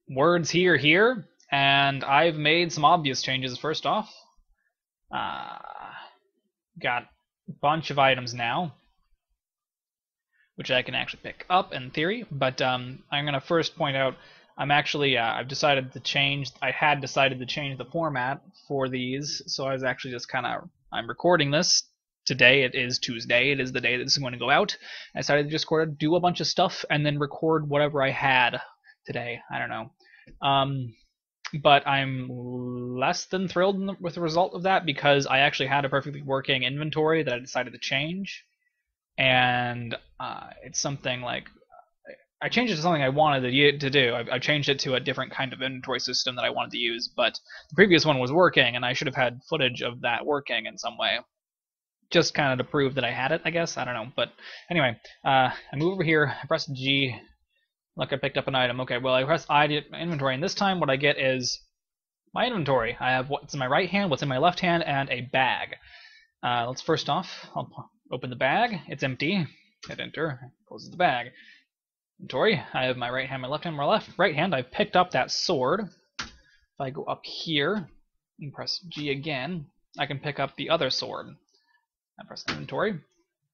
words here, and I've made some obvious changes. First off, uh, got a bunch of items now, which I can actually pick up in theory. But I'm gonna first point out I'm actually I've decided to change. I had decided to change the format for these, so I was actually just kind of I'm recording this today. It is Tuesday. It is the day that this is going to go out. I decided to just do a bunch of stuff and then record whatever I had today. I don't know. But I'm less than thrilled with the result of that because I actually had a perfectly working inventory that I decided to change, and it's something like I changed it to something I wanted to do. I changed it to a different kind of inventory system that I wanted to use, but the previous one was working, and I should have had footage of that working in some way, just kind of to prove that I had it, I guess. I don't know, but anyway, I move over here, I press G. Look, I picked up an item. Okay, well, I press I to inventory, and this time what I get is my inventory. I have what's in my right hand, what's in my left hand, and a bag. Let's first off, I'll open the bag. It's empty. Hit enter. Closes the bag. Inventory. I have my right hand, my left hand, my right hand. I've picked up that sword. If I go up here and press G again, I can pick up the other sword. I press inventory.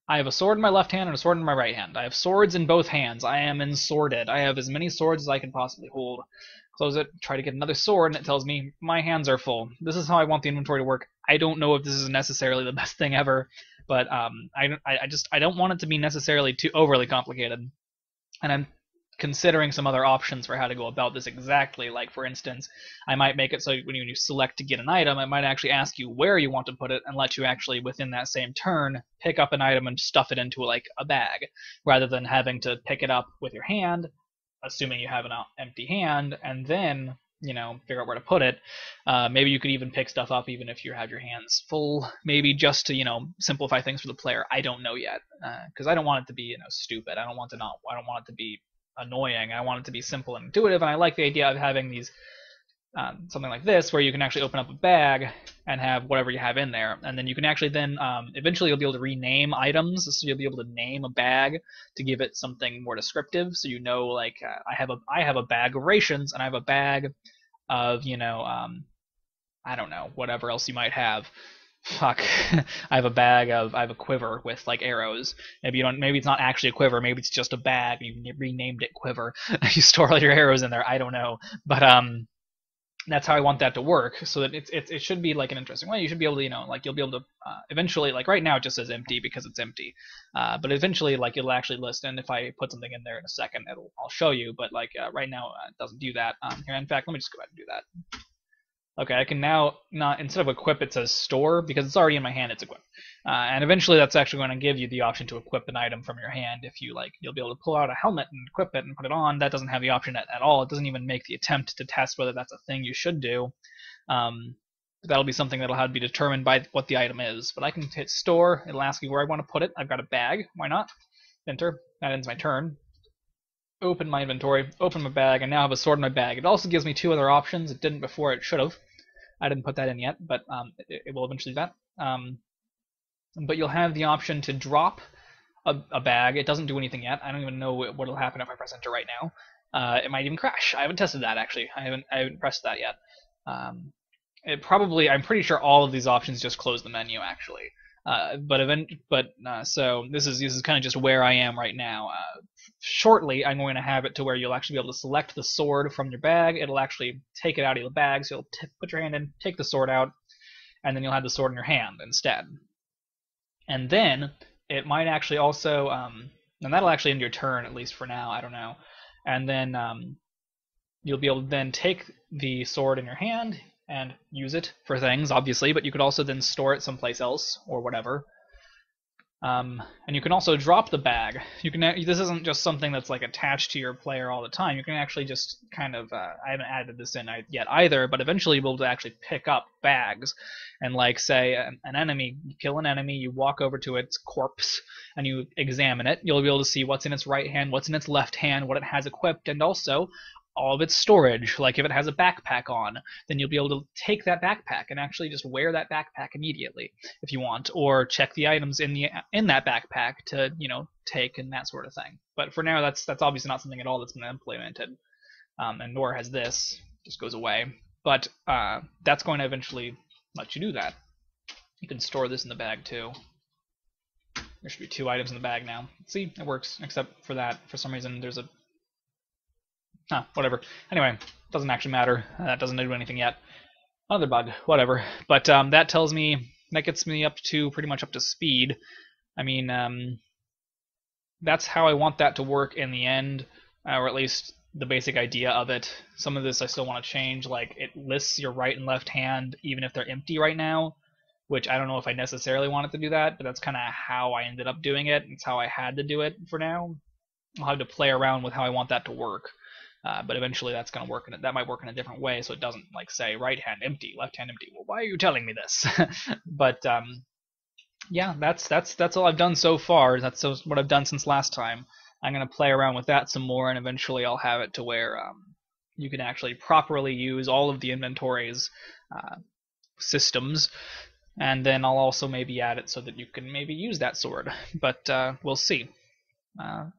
I have a sword in my left hand and a sword in my right hand. I have swords in both hands. I am ensworded. I have as many swords as I can possibly hold. Close it, try to get another sword, and it tells me my hands are full. This is how I want the inventory to work. I don't know if this is necessarily the best thing ever, but I don't want it to be necessarily too overly complicated. And I'm considering some other options for how to go about this exactly. Like, for instance, I might make it so when you select to get an item, it might actually ask you where you want to put it and let you actually, within that same turn, pick up an item and stuff it into, like, a bag, rather than having to pick it up with your hand, assuming you have an empty hand, and then, figure out where to put it. Maybe you could even pick stuff up even if you have your hands full, maybe just to, simplify things for the player. I don't know yet, because I don't want it to be, stupid. I don't want it to be annoying. I want it to be simple and intuitive, and I like the idea of having these something like this where you can actually open up a bag and have whatever you have in there, and then you can actually then eventually you'll be able to rename items, so you'll be able to name a bag to give it something more descriptive, so like I have a bag of rations, and I have a bag of I don't know, whatever else you might have. Fuck. I have a quiver with like arrows. Maybe it's not actually a quiver, maybe it's just a bag. You renamed it quiver. You store all your arrows in there. I don't know. But that's how I want that to work, so that it should be like an interesting way. You should be able to, like you'll be able to eventually, like right now it just says empty because it's empty. But eventually like it'll actually list, and if I put something in there in a second, I'll show you, but like right now it doesn't do that. Here, in fact, let me just go ahead and do that. Okay, I can now not, instead of equip, it says store, because it's already in my hand, it's equip. And eventually that's actually going to give you the option to equip an item from your hand. If you like, you'll be able to pull out a helmet and equip it and put it on. That doesn't have the option at all. It doesn't even make the attempt to test whether that's a thing you should do. That'll be something that'll have to be determined by what the item is. But I can hit store, it'll ask me where I want to put it. I've got a bag, why not? Enter, that ends my turn. Open my inventory, open my bag, and now I have a sword in my bag. It also gives me two other options. It didn't before, it should have. I didn't put that in yet, but it will eventually do that. But you'll have the option to drop a bag. It doesn't do anything yet. I don't even know what will happen if I press enter right now. It might even crash. I haven't tested that, actually. I haven't pressed that yet. I'm pretty sure all of these options just close the menu, actually. So this is kind of just where I am right now. Shortly, I'm going to have it to where you'll actually be able to select the sword from your bag. It'll actually take it out of your bag, so you'll put your hand in, take the sword out, and then you'll have the sword in your hand instead. And then it might actually also, and that'll actually end your turn, at least for now, I don't know. And then you'll be able to then take the sword in your hand and use it for things, obviously, but you could also then store it someplace else or whatever. And you can also drop the bag. This isn't just something that's like attached to your player all the time. You can actually just kind of, I haven't added this in yet either, but eventually you'll be able to actually pick up bags. And like, say, an enemy, you kill an enemy, you walk over to its corpse, and you examine it. You'll be able to see what's in its right hand, what's in its left hand, what it has equipped, and also all of its storage. Like if it has a backpack on, then you'll be able to take that backpack and actually just wear that backpack immediately if you want, or check the items in that backpack to take and that sort of thing. But for now, that's obviously not something at all that's been implemented. and nor has this. Just goes away. But that's going to eventually let you do that. You can store this in the bag too. There should be 2 items in the bag now. See, it works, except for that. For some reason, there's a... whatever. Anyway, doesn't actually matter. That doesn't do anything yet. Another bug, whatever. But that tells me, that gets me up to, pretty much up to speed. I mean, that's how I want that to work in the end, or at least the basic idea of it. Some of this I still want to change, like it lists your right and left hand even if they're empty right now, which I don't know if I necessarily want it to do that, but that's kind of how I ended up doing it. It's how I had to do it for now. I'll have to play around with how I want that to work. But eventually that's going to work, that might work in a different way, so it doesn't like say right hand empty, left hand empty. Well, why are you telling me this? But yeah, that's all I've done so far. That's what I've done since last time. I'm going to play around with that some more, and eventually I'll have it to where you can actually properly use all of the inventory's systems, and then I'll also maybe add it so that you can maybe use that sword. But we'll see.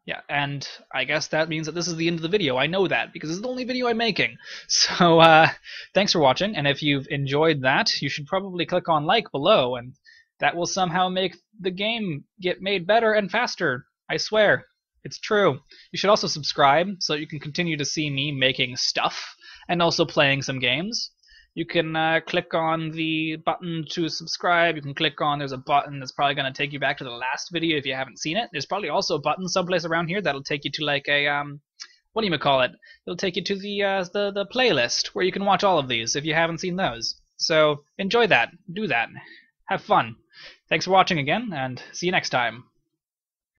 Yeah, and I guess that means that this is the end of the video. I know that, because this is the only video I'm making. So, thanks for watching, and if you've enjoyed that, you should probably click on like below, and that will somehow make the game get made better and faster. I swear. It's true. You should also subscribe, so you can continue to see me making stuff, and also playing some games. You can click on the button to subscribe. You can click on, there's a button that's probably going to take you back to the last video if you haven't seen it. There's probably also a button someplace around here that'll take you to like a, what do you call it? It'll take you to the playlist where you can watch all of these if you haven't seen those. So enjoy that. Do that. Have fun. Thanks for watching again, and see you next time.